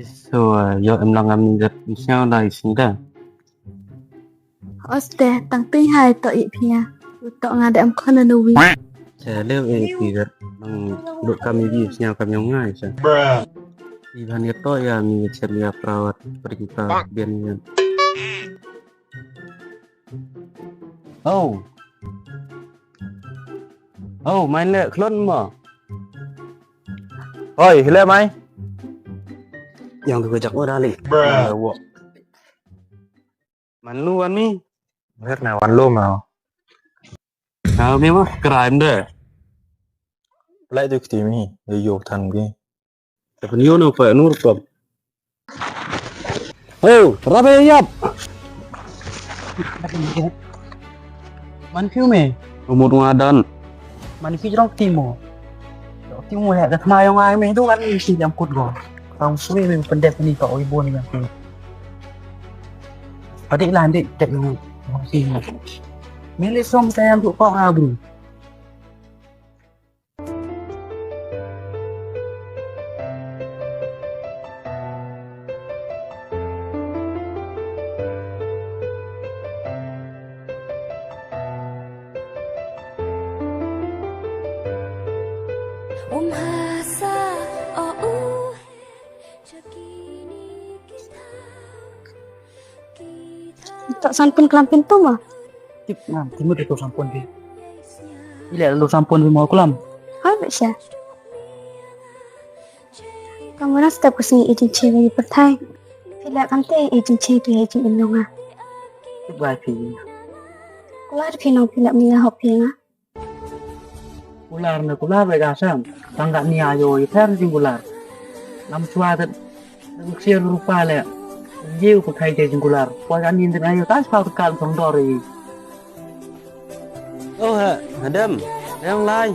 So, giờ em đang làm việc sao đây xin đó. Oste tang tui hai to i pia. To ngada am khana no wi. Saya leo thì rất bằng đội kami di sao kami ngai sa. Di bahan itu ya mi ceria perawat pergi ke biar. Oh. Oh, main lẹ klon mà. Ôi, lên mày. Yang tu kejak udah li. Man lu kan mi. Biết nào ăn lôm nào. Nah, mi mah keren deh. Lại được tí mi, để dục thần kia. Tapi yo no phải nur top. Oh, rapi yap. Man phiêu mày, Umur ngadan. man phi trong Timo hẹn đặt mai ông ai mấy đâu ăn gì làm cột gò. Không số mình phần đẹp mình tỏ cái buồn là gì. Ở đây làm định chạy luôn. Gì mà. Mấy lấy xong xem tụi con à bù. Tak sampun kelam pintu mah. Tip ngam, Timo để tổ sampun đi. Đi lại tổ sampun với mồi kolam. Hai Basya. Kamu nak setiap kesini izin cewek pertai. Tidak kan teh izin cewek tu izin indonga. Tip vài phí. Kular pino pila mila hop pinga. Kular về gà sam. Tangga ni ayo, ikan singular. Nam chua thật. Nam siar rupa le. Jiu ku thai te singular. Kau kan ni ayo tas kau tekal song dori. Oh, Adam, yang lain.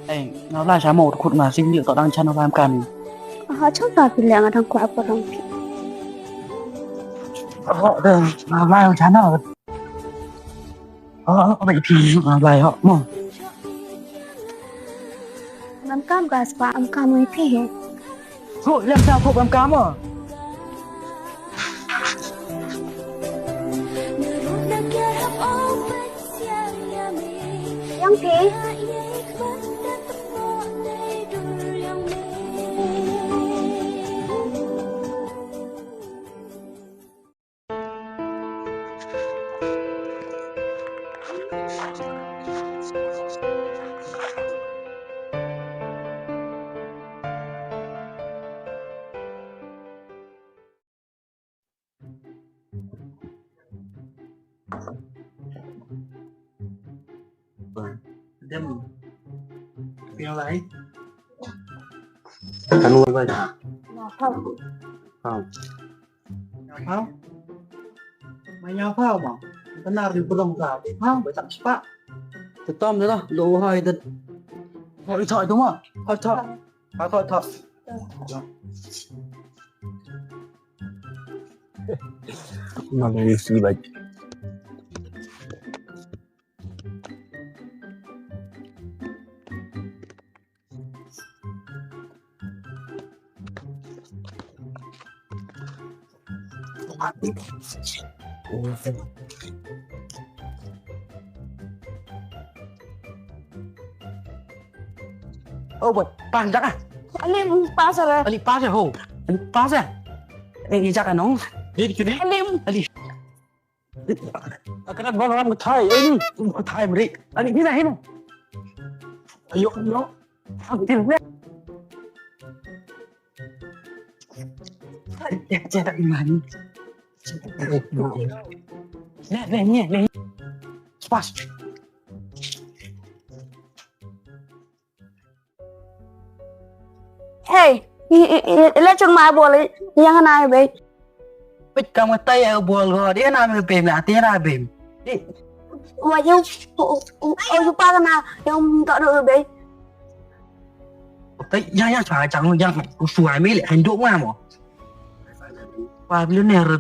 Ê, nó là giá một khuôn mà sinh liệu tao đang chăn nó làm cằn. Họ chắc là pila ngadang ku apa dong. Họ đừng mà vai ông chán nào. Họ bị phì mà vai họ mà. Nam kam gas pa am kam mai phi he. Rồi làm sao phục làm cám à? Yang phi. Đem phiêu lại. Kan lu vậy. Không. Không. Nhau phao. Mày nhau phao mà. Tao nào thì belum cả thì phao phải tặng spa. Thì Tom đó, đồ hơi thật. Hội thoại đúng không? Hội thoại. Hội thoại. Mà đi xí bệnh. Oh, buat pan jak ah. Alim pasar. Ali pas ya ho. Ali pas ya. Eh, jak anong. Đi đi. Alim. Ali. Cái đó bao làm thay ấy đi. Thay mà đi. Ali thế này nè. Ayo nó. Ăn tiền nhé. Chết đặt mà đi. Nè nè. Splash. Hey, ila chung ma boleh yang na be. Bích cầm cái tay ở buồn rồi đi nào mình bìm là tiếng ra bìm. Đi. Mà yung pa kana yung to do be. Tay ya phải chẳng yang suai mấy lại hành động mà. Và bên này rồi.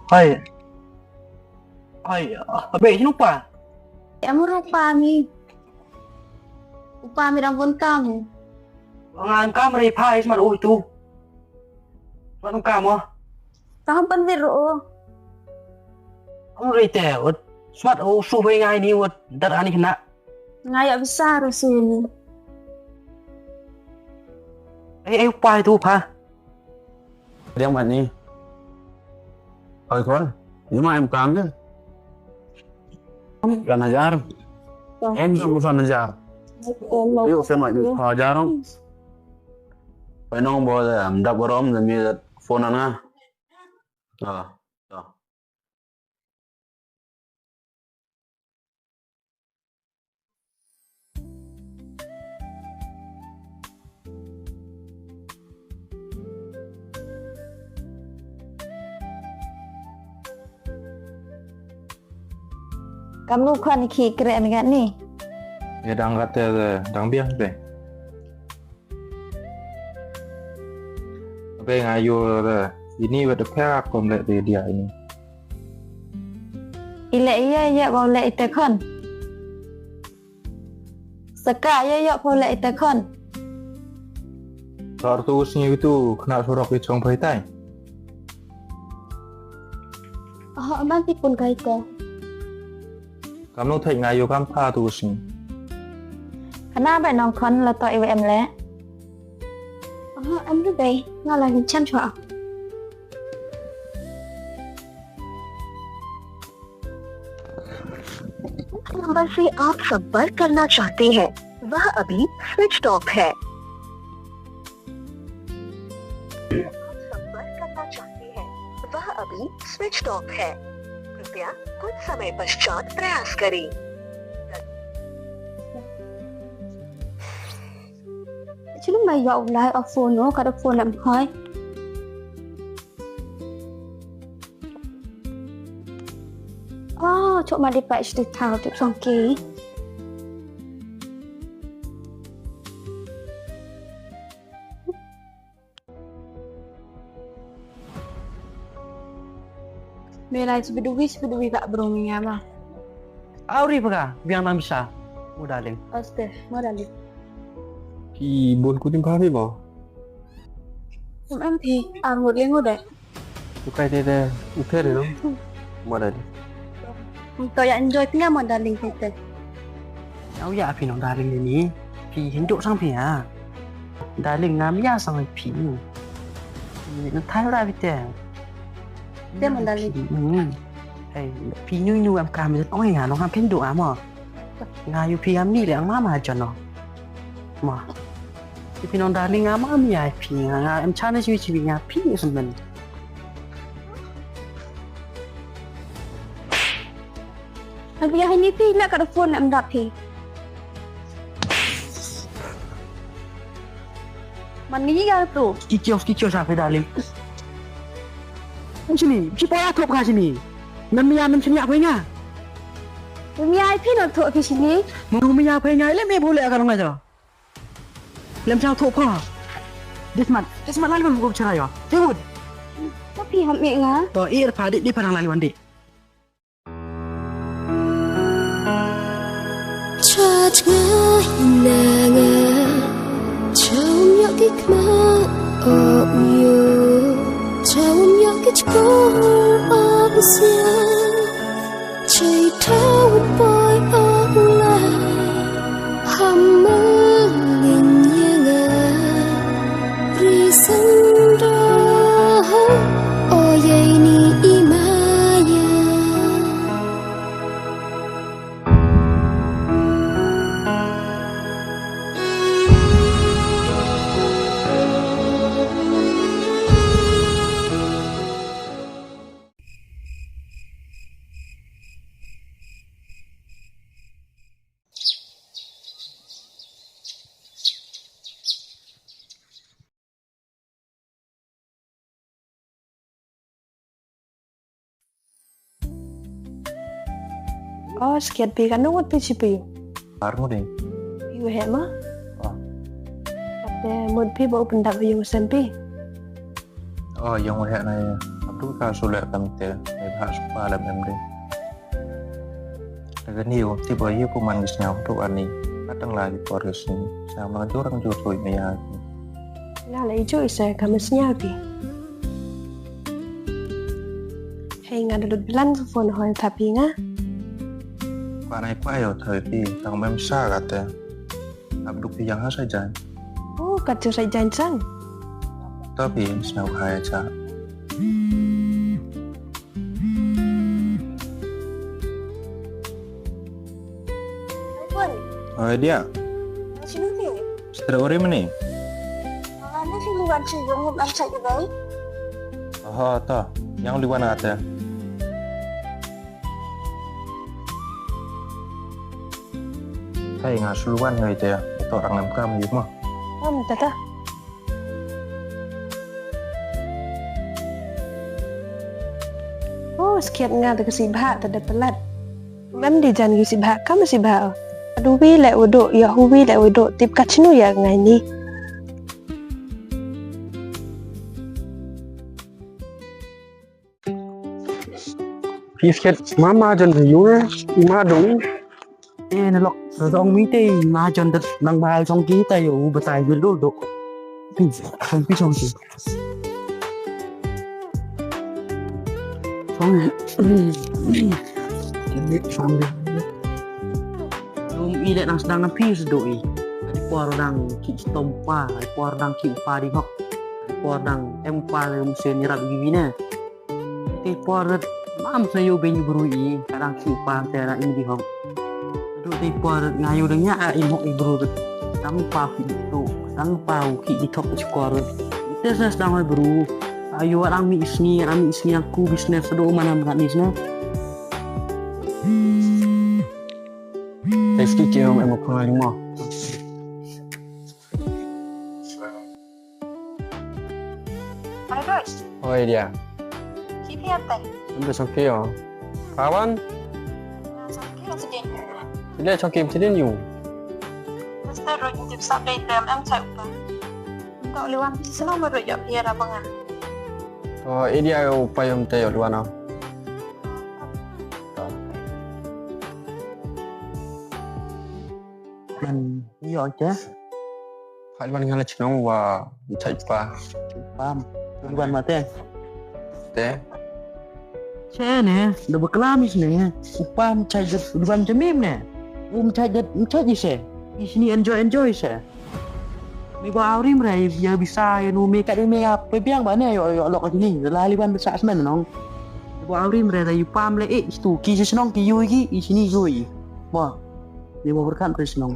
Hai. Abe sino pa? Kamu upami. Upami rambut kamu. Ang kamera ipa ismat itu. Manong kamu? Kamu penbiru. Kamu rite, smart suwe ngai ni dar ani kena. Ngayak besar sini. Upa itu pa. Dia bạn đi. Thôi con, nếu mà em cám chứ. Gần Hajar. Em không phần Hajar. Ví dụ xem lại được Hajar không? Phải nông bò rồi, đập vào róm rồi mình phone ăn ha. Rồi. Kamu kan ki keren kan nih? Ya đang kata đang biang deh. Oke ngayo deh. Ini udah perak komplek dia ini. Ile iya boleh itu kan. Seka iya boleh itu kan. Soal tugasnya itu kena sorok di Chong Pai Tai. Oh, nanti pun kaito. Kamu thấy ngayo kam pha tugasnya. Kenapa nong kon là tội với em lẽ? Em rất đây, nó là hình chăm chọ. Number से आप संपर्क करना चाहते हैं वह अभी switch off है। संपर्क करना चाहते हैं वह अभी स्विच ऑफ है। कृपया कुछ समय पश्चात प्रयास करें। Chứ lúc mày dọn lại ở phone nó cả phone làm hơi. Chỗ mà đi bạch được thảo được xong ký. Melai sebeduwi gak beruming apa? Auri pa biang nang bisa. Mudaling. Aste, modal. Thì buồn của chúng ta đi bỏ. Em thì một liên ngô đấy. Cái đây, thế đấy đúng. Mà đây. Tôi enjoy tinggal modeling kita. Aku ya api nong daling ini. Pi hidup sang pi ah. Daling ngam ya sang pi. Nó thay ra vite. Dia modeling. Pi nyu em cam rất oi à nó ham pen độ mà. Ngayu pi am ni le ang mama cho nó. Mà. Pi nong daling ngam am ya pi nga em chana chi nga pi sebenarnya. Tapi yang ini pi nak kat phone nak mendap pi. Meninggal tu. Kicau sampai dalim. Sini, si pola top kat sini. Namanya sini apa nya? Demi pi nak tu pi sini. Namanya apa nya? Le me boleh akan ngajar. Lem sao top ha. Desmat lalu aku bicara ya. Tengok. Tapi hamil ngah. To ir padik di padang lalu andi. Chợt ngỡ nàng trong những cái mơ ôm yêu trong những cái cơn ôm riêng chạy theo một bôi ôm lại hầm mơ nghìn như ri sân đó ôi dây ni imaya. Sekian pi kan nunggu pi si pi. Baru deh. Pi gue mah. Kata mun pi bawa pendak pi usen pi. Oh, yang mau này tu ka sulit kami te ai bahas pa lam em deh. Dagan hiu tiba hiu kuman gis nyam tu ani kadang lagi poris ni sama orang juroi maya. Là lấy chuỗi sẽ cảm ơn nhau đi. Hay ngài được lăn phone hỏi tapi nga. Qua này qua yo thời pi tang mem sa kata. Abduk yang ha saja. Oh, kacau saya janjang. Tapi senau hai cha. Pun, Dia masih nunggu. setelah ori meni. Mana sih luar sih yang mau baca juga? Oh, toh. Yang liwan ate. Thay ngà suluan người te, to orang nam kam yuk mah. Không, tata. Oh, sekian ngah tak sibah tak ada pelat. Mem di jan sibah, kamu sibah. Aduh, wi lek uduk, ya huwi lek uduk. Tip kacinu ya ngai ni. Phi skit mama jon hiu ima đúng. Nó lọc rong mi tê mà chọn đất năng bài trong ký tay ở bờ tài dưới đô độ pin không biết trong gì xong ini xong belum ini nang sedang napi sedoi di porang ki tompa di porang ki pa di hok di porang empa le musen nyerap gimana di porang mam sayo benyu berui kadang ki pa tera ini di hok di por ngayu dengnya imok ibru tang pa itu tang pau ki di top skor itu sedang bro ayo orang mi isni aku bisnes do mana bukan bisnes Eski kiam em ko lima. Hai rồi, Oi dia. chị Thiên tẩy. Ambil sokio. Kawan, Sakit sedih. dia chokim tidin yu. Mesti rồi chụp sắp đây tìm em chạy qua. Cậu lưu ăn sao mà rồi dọn here ra bang à? Dia upayom te yo luana. mình giỏi chứ Hai ban ngala chinong wa chai pa. paham bukan mate Te. Saya nè, udah berkelamis nè, upam cajet, udah jamim nè, cajet gì sih? Di sini enjoy sih. Mi bawa awrim rai, ya bisa ya nu mi kat mi apa biang bane yo lok kat sini, lali ban besar semen nong. Bawa awrim rai upam le itu ki senong ki yu ki di sini yu. Wah, mi bawa berkan ke senong.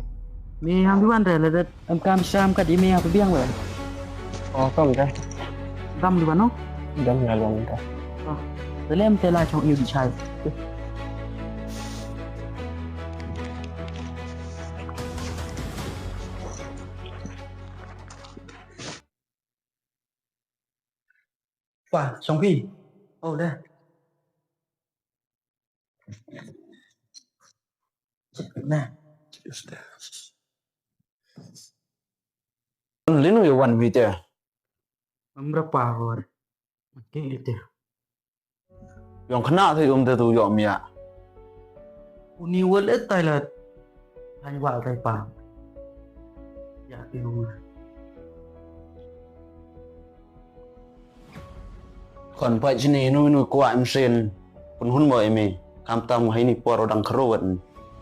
Mi hamduan rai le am kam sam kat mi apa biang ba? Kom ka. Ram di mana? Dam ngalong ka. Để em tên là trong yêu bị trai. Wow, xong khi. Oh, đây. Nè. Lino yo wan vite. Berapa hari? Oke, itu. Yang kena thì te tu yo mia. Uni wallet Thailand. Hanya wal tay pa. Ya, itu. Kon pa chini nu kwa em sen. Pun hun mo emi. Kam tam hai ni por odang kruwen.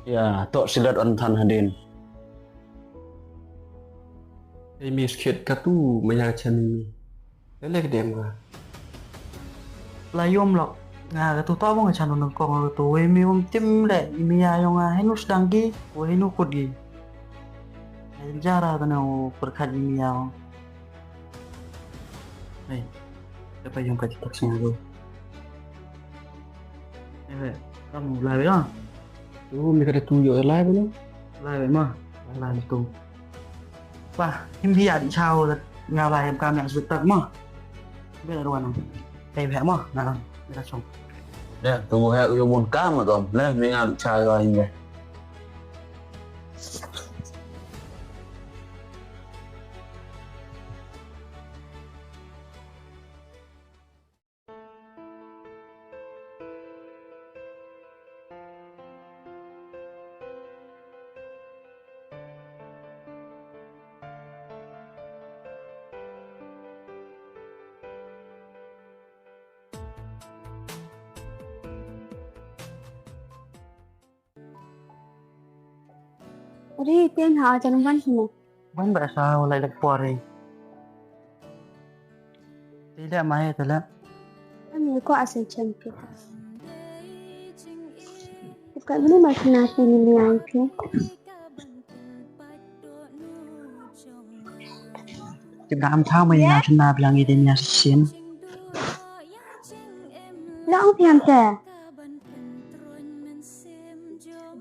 Ya, tok silat on than hadin. Emi skit katu maya chani. Lele dem ga. Layom lok. Nga cái tao bông ở channel nó còn tôi em yêu tim lệ mi ai ông hay nút đăng ký của hay nút cột gì ra nào perkat mi ao này apa yang kau tak sengaja tu kamu live lah Tu mi kada tu yo live belum? live mah live tu wah em đi đi chào là ngào lại em cam nhận sự tận mah biết là đâu nào em vẽ mah nào ra xong. Ya, tu ha yo mon kam tom. Le mi ngal chai ga hinge. Uri tên họ cho nó văn gì nè. Vẫn bả sao lại được bò rồi. Tí lẹ máy thế lẹ. Anh nhớ qua sẽ chân kia. Bukan ini masih nasi ini aja. Chúng ta ăn thao mình là chúng ta bilang ini nhà xin. Lang tiang teh.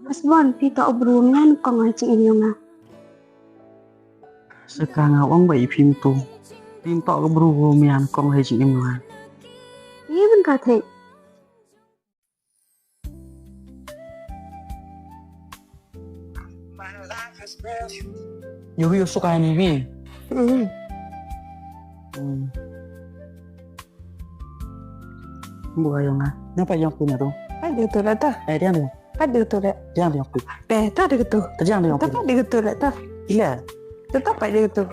Mas Bon, kita obrolnya kong ngaji ini nga. Sekarang awang bayi pintu. Pintu ke beru mian kong haji imlah. Iya ben kata. Yo suka ini bi. Bukan yang ah. Kenapa yang punya tuh? Ada tu lah ta. Dia ni. Ada tu lah. Dia yang punya. Tak ada tu. Terjang dia yang Tak punya. ada tu lah ta. Iya. Tetap ada tu.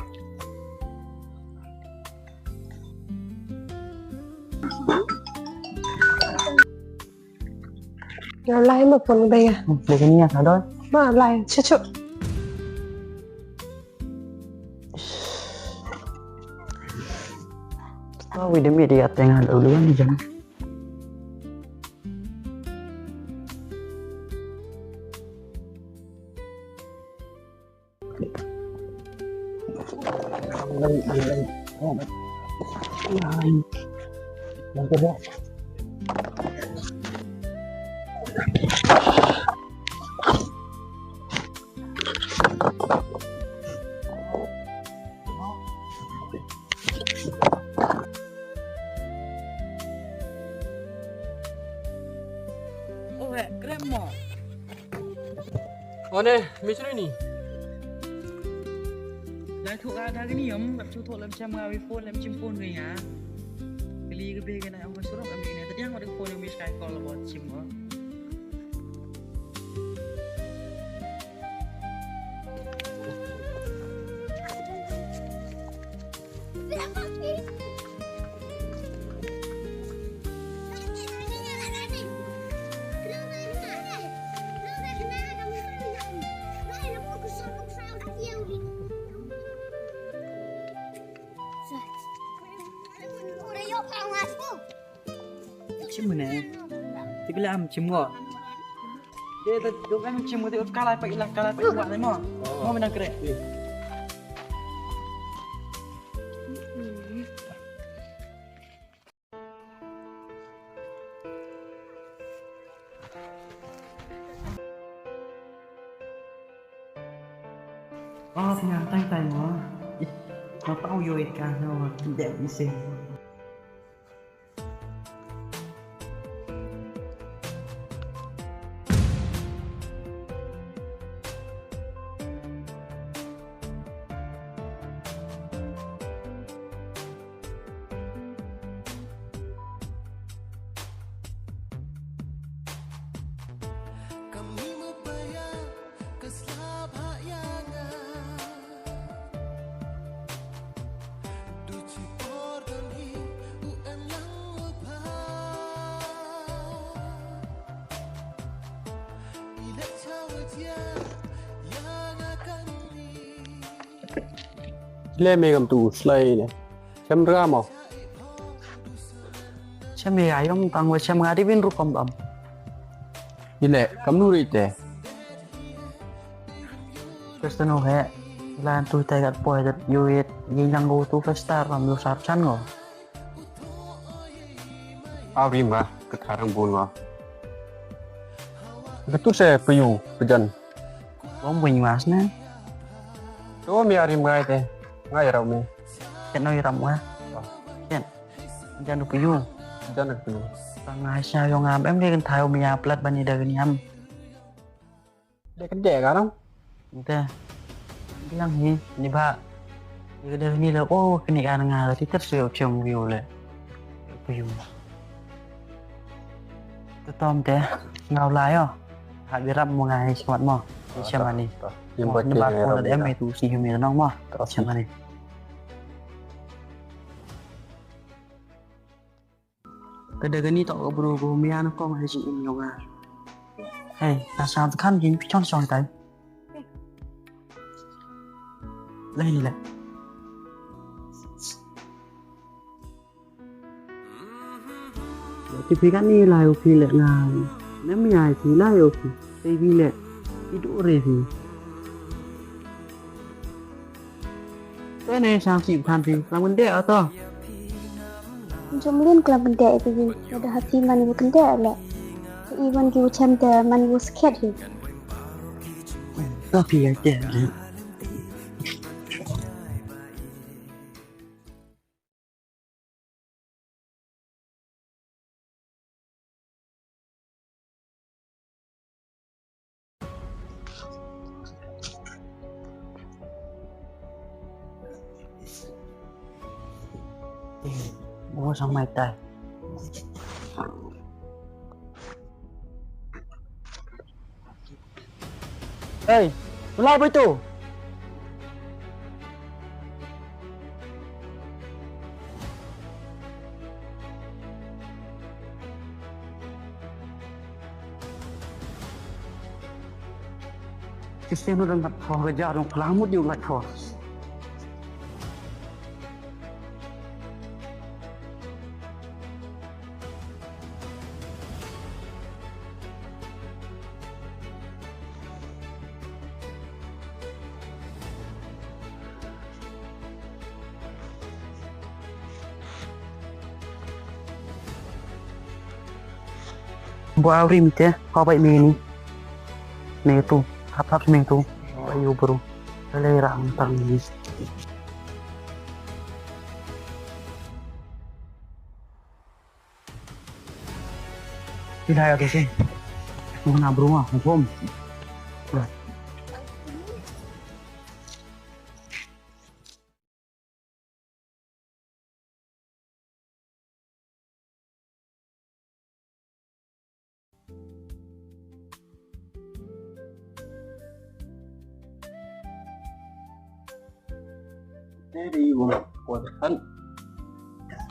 Rồi lại một phần đây à? Để cái nhà thôi. Mà lại chút. Oh, we demi dia tengah duluan ni jam. Oh nè, mấy chỗ này nè. Lại thuộc ada cái ni om,แบบthuộc làm chăm ngao iPhone làm chim phone rồi hả? Cái ly cái bê cái này ông có số lượng làm gì này? Tadi yang ada phone yang bisa call buat chim kok. Chim mana? Tiga lam chim kok. Dia tu duk kan chim tu kalah pak ilah buat ni mo. Mo menang kerek. Oh, tinggal tay mo. Mapau yo ikan no, tidak bisa. Lên mày cầm tủ slay này. Chăm ra màu. Chăm ya ayam tang wa chăm ngadi bin rukom bam. Ile, cầm nu rite. Kristeno he. Lan tu tay kat poi dat yuit yang go tu festar ram lu sar chan ngo. Awrim ba, ketarang bun ba. Betul saya peyu, pejan. Bom wing mas na. Coba mi arim gai teh. Ngai rau mi. Ken noi ram wa. Ken. Jan du piyu. Pejan nak peyu. Tangai sa yo ngam em kan thai mi ya plat bani da ni am. Dia kerja kan? Ente. Bilang ni ba. Ni da ni la oh kini kan nga ti ter seo chom view le. Piyu. Tom teh ngau lai oh. Hak biram mo ngai sewat mo. Siapa ni? Yang buat Ni ba ko da em tu si humi nong mo. Siapa ni? Kada gani tok bro go mian ko ma ji im yo nga. Hey, ta sao khăn gì chọn chọn tay. Lain ni lah. TV kan ni lah okey lek ngai. Nem nhai thì lah okey. TV lek tidur review. Cái này sang chịu than thì làm vấn đề ở to. Jumlin kelam benda itu vi. Ada hati mani bu kenda le. Even ki macam the mani bu scared hi. Tapi aja. Mua xong mày tay. Ê, lo với tủ. Cái xe nó đang đặt thò cái giá đồng lá một điều lạch thò. Buat awri mite, kau baik meni. Nih tu, hap seming tu, ayo bro, selera antang ni. Tidak ada sih, mana bro ah, home. Đi buat kan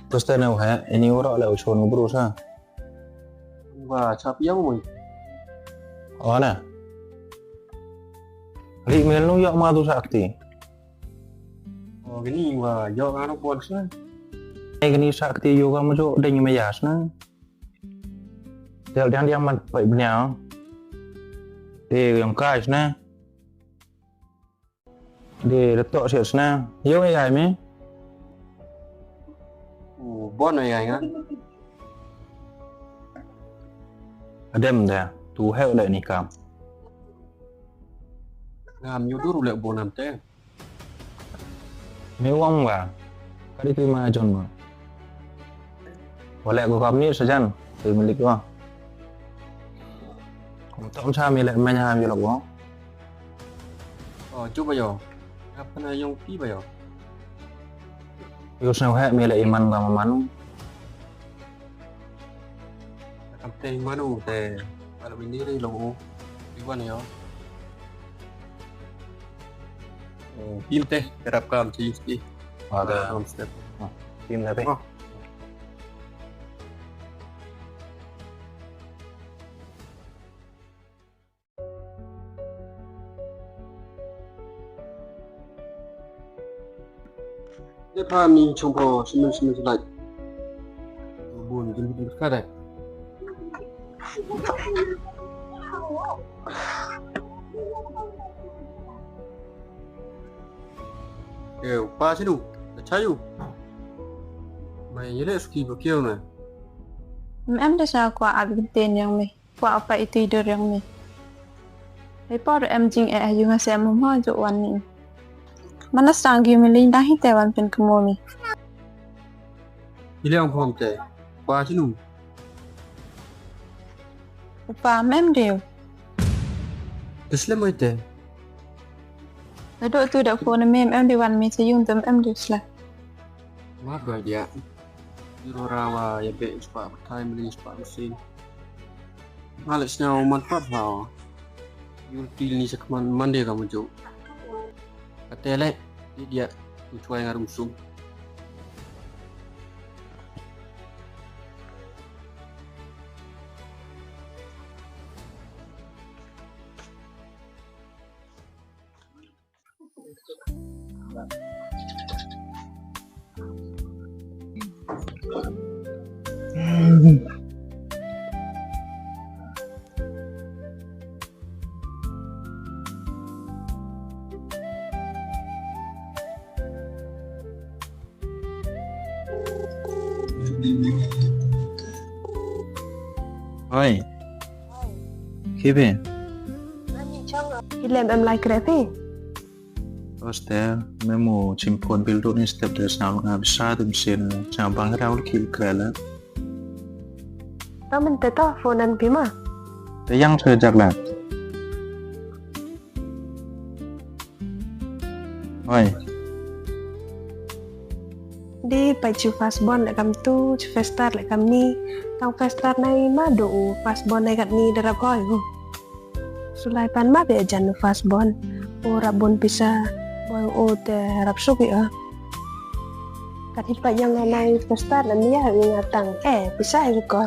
Terus tanya ini orang lah ucon ngobrol sa. và chap yang mui Oh na. Ri mel nu yak ma tu sakti. gini và do ano buat sa Gini sakti yoga mo jo deng mayas na. Del dan yang man pai bnya. Yang kais na. Di letok siap na. Yo ai me. buat này anh á Adem dah. Tu hel dah nikam. làm nhiều đứa lệ bộ làm thế Mewang ba. Kadi terima ajon ma. Boleh aku kami sajan. Tu milik wa. Tom sa mi lại manya mi lo wa. chú bây giờ apa na yung pi bây giờ Yo sa ha mi lại iman ka maman. làm thế mà đủ để kalau ini đi lâu đi qua này pin teh terap kam ci ci Ada step tim la pe. để pha mi chung po xin lại buồn cái khác đây đều pa chứ đủ chayu mày nhớ lại ski vào kêu này Em dah sa kuat abis ten yang me. Kuat apa itu tidur yang me. Lepas tu em jing ayu ngasih em mau jo wan ni. Mana sang gi melin dah hite wan pen kemo mi. đi leo phòng trẻ pa chứ đủ Upa mem dia. Islam mai teh Duduk tu dak phone em di wan mi sejung tem em di slah. maaf gak dia Biro rawa ya be spa time beli spa mesin malesnya manfaat how yul pil ni sekman mande kamu jo katele dia tujuan yang rusung Oi, Kibe, Hilem em like krepi. Oster, memo cimpon bildo ni step dari sana ngabisa tu mesin cabang raul kil krela. Ta mình ta phonean bima. Te yang sejak lah. Oi, Đi phải chịu fastball lại cầm tu, chịu faststart lại cầm ni. Tao faststart này mà độ fastball này gặt ni darab koi ho. Sulai pan ma be jan fastball. O rabon bisa boy o te rap suki ah. Kat hipa yang nai faststart nan ya ngatang bisa ko.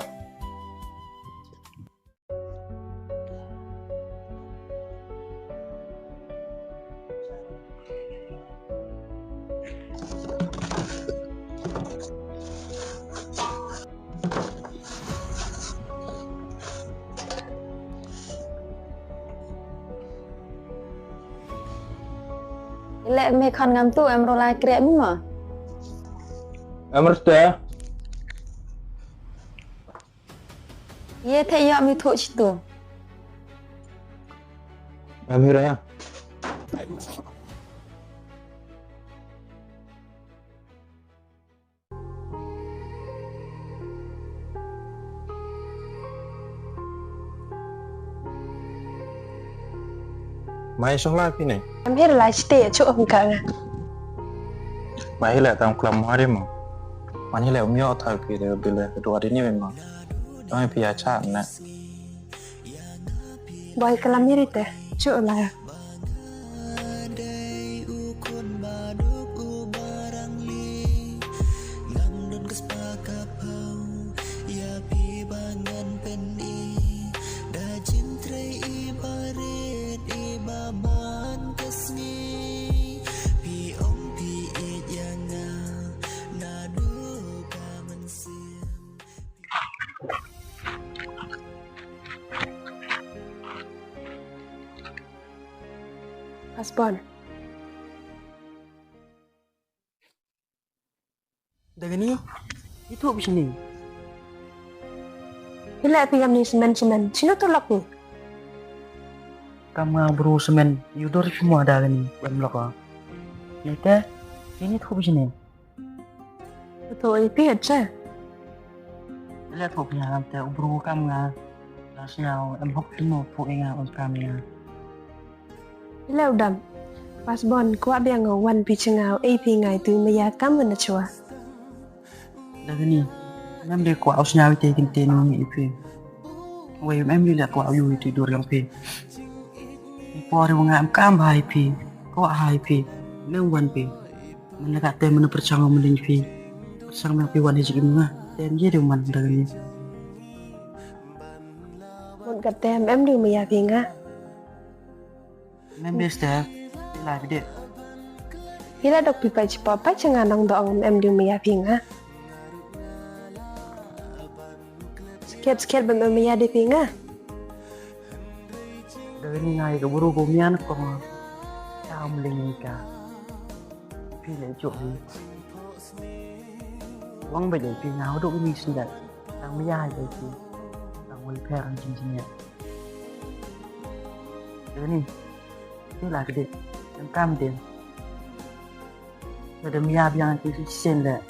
Lệ mê khăn ngắm tu em rồi lại kệ mình mà. Oster, Ye thấy ya mi thôi chứ tu. Amira ya. Mai song la pine. Em hết lại stay ở chỗ ông cả nè. Mai le tam kelam hari mo. Mani le umyo thau pi de bila kedua hari ni memang. Doi pia cha na. Boy kelam mirip teh, chỗ là fastball. Dengan ni, itu habis ni. Hila pingam ni semen. Sino tolak ni? Kamu bro semen, yudor semua ada ni, belum loko. Nete, ini tu habis ni. Thôi biết chứ. Lihat tu punya nanti bro kamu ngah. Rasanya em hok tino tu enga on kamera. Leo đầm. Fastball kwa bia ngầu one pitch ngào AP ngày từ maya cam mình chua. Dengan ni, em dia kuat ausnya itu kinten ni ipe. Wei em dia lihat kuat ayu itu dua yang pe. Por yang ngam kam hai pe, kuat hai pe, neng one pe. Mana kat tem mana percangga mana ni pe. Percangga pe one hiji bunga. Tem dia dia man dengan ni. Một gật tem em đưa maya phi nga. Em dia step, dia lah dia. Hila dok pipai cepat pa cenga nang doang em đưa maya phi nga. Sikit bem maya de phi nga. Dengan ni ngai ke buru gomian ko. Chao mling ka. Phi lệ chỗ ni. Wang bây giờ phi ngáo độ ni sinh đại. Đang maya vậy phi. Đang quay phe ăn chính nhẹ. Dengan ni. Dia lah gede. Yang kam dia. Ada mia biang itu sen dah.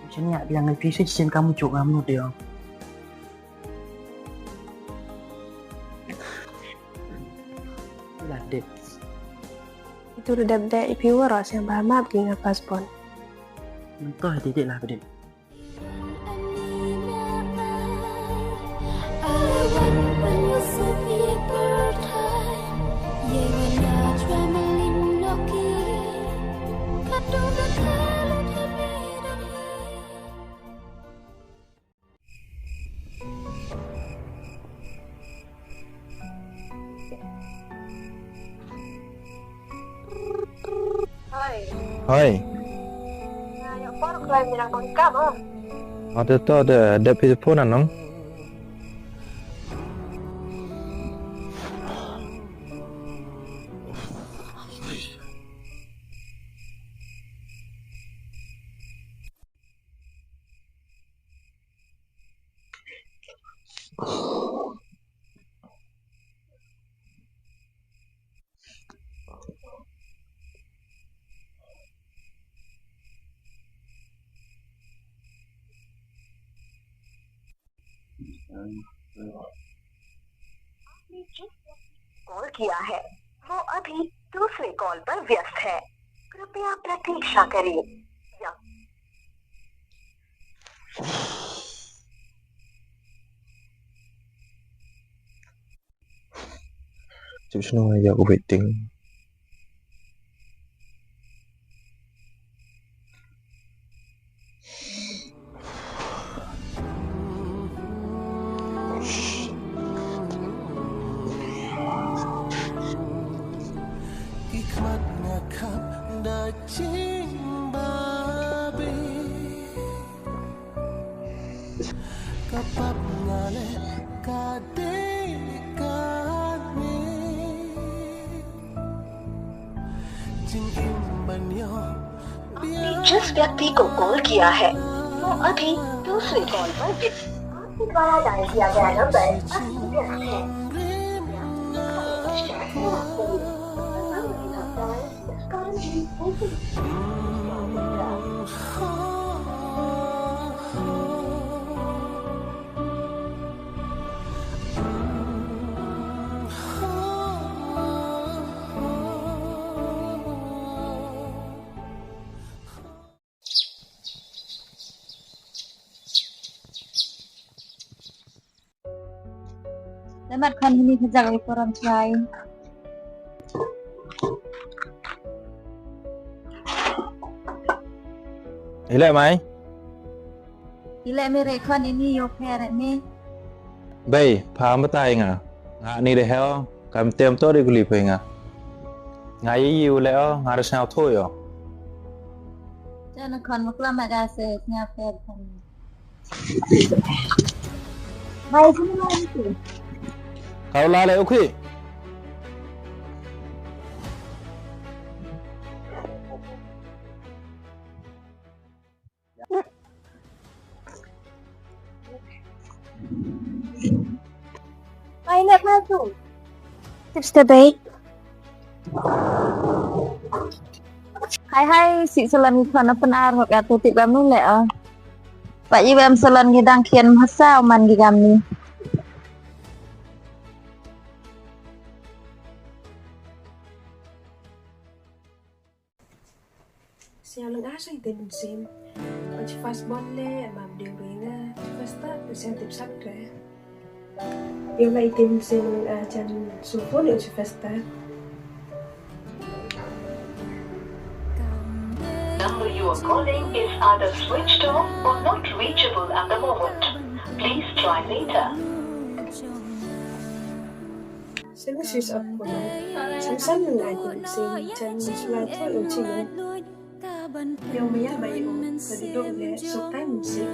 Macam ni biang itu sen kamu cuk kamu dia. Lah dek. Itu udah dapet IP waras yang berhamap dengan fastball. Mentoh titik lah gede. Hoi, Yang baru kalian bilang kau nikah mah. Ada tu ada phone nong. Call किया है वो अभी दूसरे कॉल पर व्यस्त है कृपया प्रतीक्षा करें या Just know I got waiting. जिस व्यक्ति को कॉल किया है वो अभी दूसरे कॉल पर व्यस्त आपके द्वारा डायल किया गया नंबर अभी व्यस्त है Lemat kan ini kejar ukuran try. Ilek mai. Ilek mi rekon ini yo peret mi. Bay, phá mất tay ngà. Ngà ni để heo, cầm tem tốt đi gửi về ngà. Ngà yêu lẽo, ngà được sao thôi à? Cho nó còn một lần mà ra sẽ nhà peret kan. Bay chứ nó không. Kau la lẽ okay. Bay nè pha chủ. Tips the bay. Hai si selan khana penar ngok ya tutip kamu lẽ. Pak ji bam selan ngidang kian masa man gi kami. Sao lưng ác sang tên mình xem ở chỉ fast ball lê mà điều rồi nga fast start từ xem tiếp sắc ra điều này tên mình xem lưng ác chân số phố liệu chỉ fast start number you are calling is either switched off or not reachable at the moment. Please try later. Sẽ có switch up của nó sẵn sàng lưng ác của mình xem chân là thôi ở chỉ nữa điều mấy anh bày ổ và đi độ lẽ số tay mình xem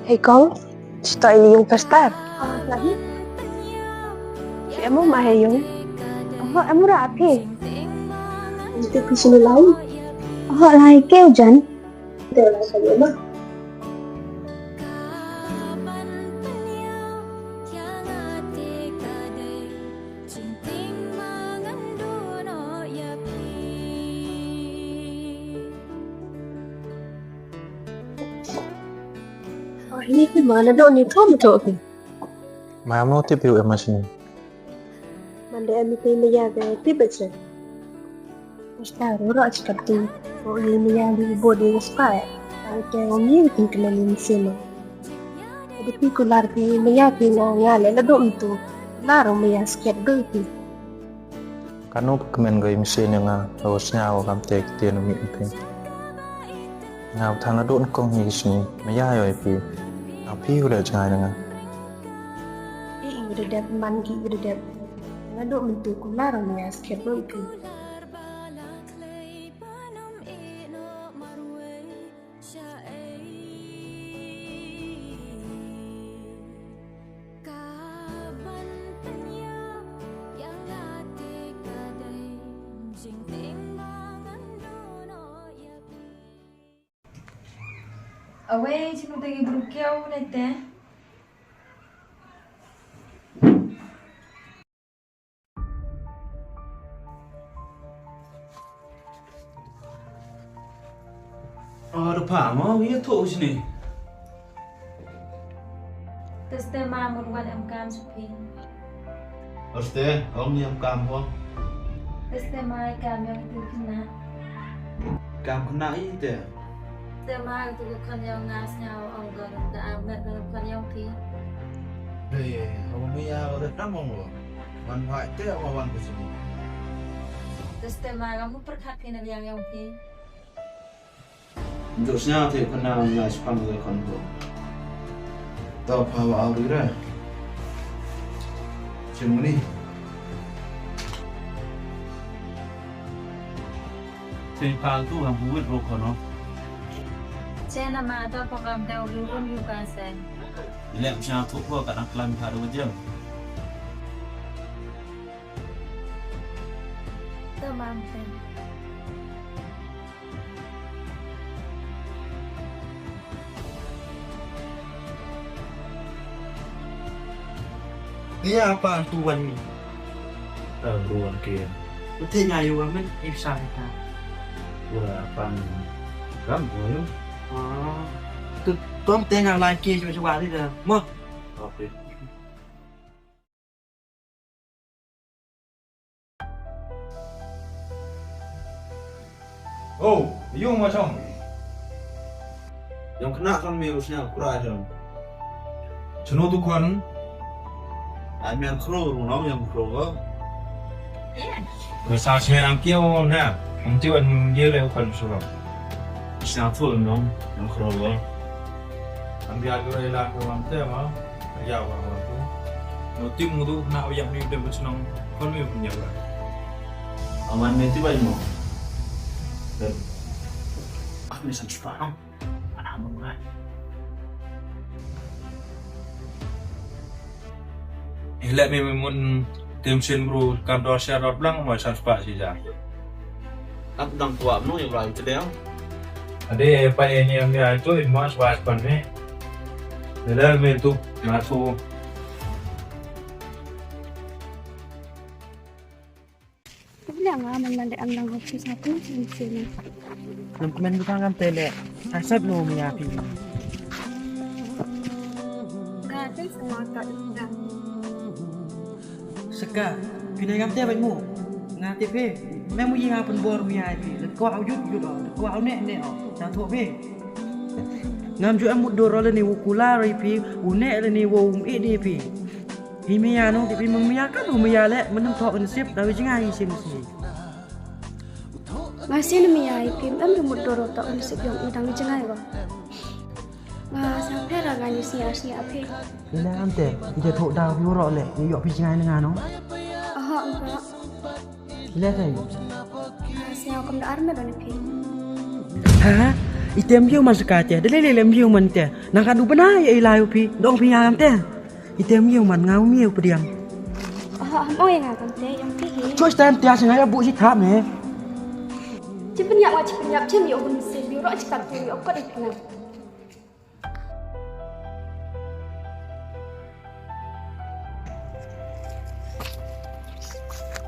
Hey con, sto yung pastar. Lagi? Em mau mahe yung? Em muốn rapi. Hindi ko sinulaw. Họ lại kêu Trần. Đều là sao vậy mất? Ini gimana dong nih kamu tuh? Mà mau tiếp hiệu em mà xin. Manda em itu menjaga tiba sih. Taruh roh seperti ini yang di body spy. Kalau ini tinggal di sini. Jadi pikular di menyaki ngale ledok itu. Laru menyasket dulu. Kanu kemen gay mesin yang harus nyawa kam tek tian mi pen. Ngau thang ledok kong ni sini. Maya yo pi. Api udah cai dengan. Udah dap mandi udah dap. Ngaduk bentuk kular ya sikit lo itu. Away, sino tayo burukyaw na ite? Ada apa? Ia tu sini. Terus teh mamur wan amkam supi. Terus deh, om ni kamu. Terus teh mai kam yang tu kena. Kamu kena itu. Teh mai tu kan yang ngas nyau anggar da amet kan yang ti. Deh, kamu punya udah tamong lo. Manfaat tu apa wan ke sini? Terus teh mai kamu perkat kena yang ti. Josnya tu kena ngas panggil konvo. Tahu apa awal ira? Cuma ni. Sengkang tu yang buat rokok no. Saya nama tu program tahu pun juga saya. Ilek macam tu pun kat kelam ada macam. Tamam sen. Dia apa tuan ni? Ruang kia. Betul nyayu kan ifsah kita. Wah, apa ni? Kamu? Tu tuan tengah lagi cuba ni dah. Mo. Okey. Oh, yung macam. Yang kena kan miusnya kurang macam. Cuma tu kan. Yang kru, orang yang kru. Rồi sao xe đang kêu nè, không tiêu anh dễ leo phần số rồi. Yang tu orang yang kru. Anh biar gue rela ke orang tu mah, jauh orang tu. Mau tim tu nak yang ni dia bersenang, kan dia punya lah. Aman nanti bayi mo. Dan aku ni sangat faham. Mana mungkin? Let me mun tim sin bro kam do share rot blang mai san spa si ja. Aku dang tua no yang lain tu dia. Ade pa ni am ya tu mas was pan me. Nela me tu na tu. Bilang man mandai andang hoki satu sini. Nampen bukan kan tele. Asap no mi api. Gadis semua tak ada. Seka, pinai kam teh baikmu. Ngati pe, memang yang apa bor mi api. Kau awjud jud oh, kau aw nek nek oh. Jangan thok pe. Ngam ju amut dor le ni wukula ri pi, unek le ni wo e di pi. Himia no ti pi memia kan memia le menem thok ensip dawe jengai sim sini. Masih ni ai pim am dumut doro tak unsip yang idang jengai ba. Sampai raga ni sia ape. Bila am teh, dia thok daw pi ro le, ni yo pi jengai dengan no. Enggak. Bila teh. Saya akan dah arme bani pi. Ha? Item yo mas kaca, dele lem yo man teh. Nak adu benar ya ilayu pi, dong pi am teh. Item yo man ngau miu pediam. Mau yang akan teh yang pi. Cuy stand tias sengaja bu si thap ne. Cepenyap cem yo bun se biro cekat tu yo kau dah kenal.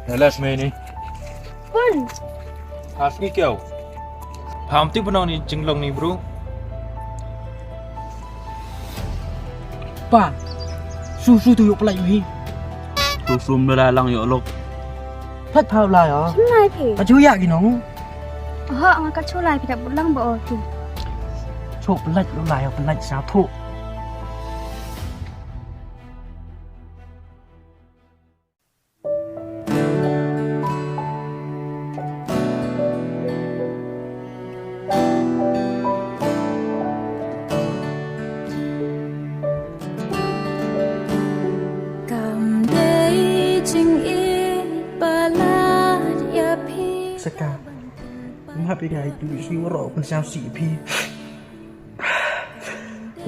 Let's me ni. Pun. Asli kau. Paham tu pernah ni jenglong ni bro. Pa. Susu tu yo pelai ni. Susu melalang yo lok. Plat phao lai oh. Senai pi. Aju ya ki nong. Ngakak culai pi dak bulang ba tu. Chok pelai lo lai pelai sa thu. cả mà bị ngày tụi siêu rõ con sao xị phi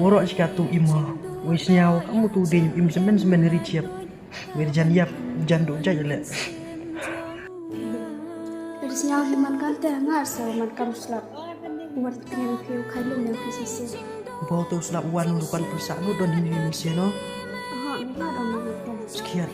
Oro jika tu imo wis nyaw kamu tu de im semen ri ciap wir jan yap jan do jaj le Eris nyaw himan kante ngar sa man karuslap buat dengan view kailung yang kisisi bo tu slap wan lukan persanu don hini miseno aha ngar on nang sekian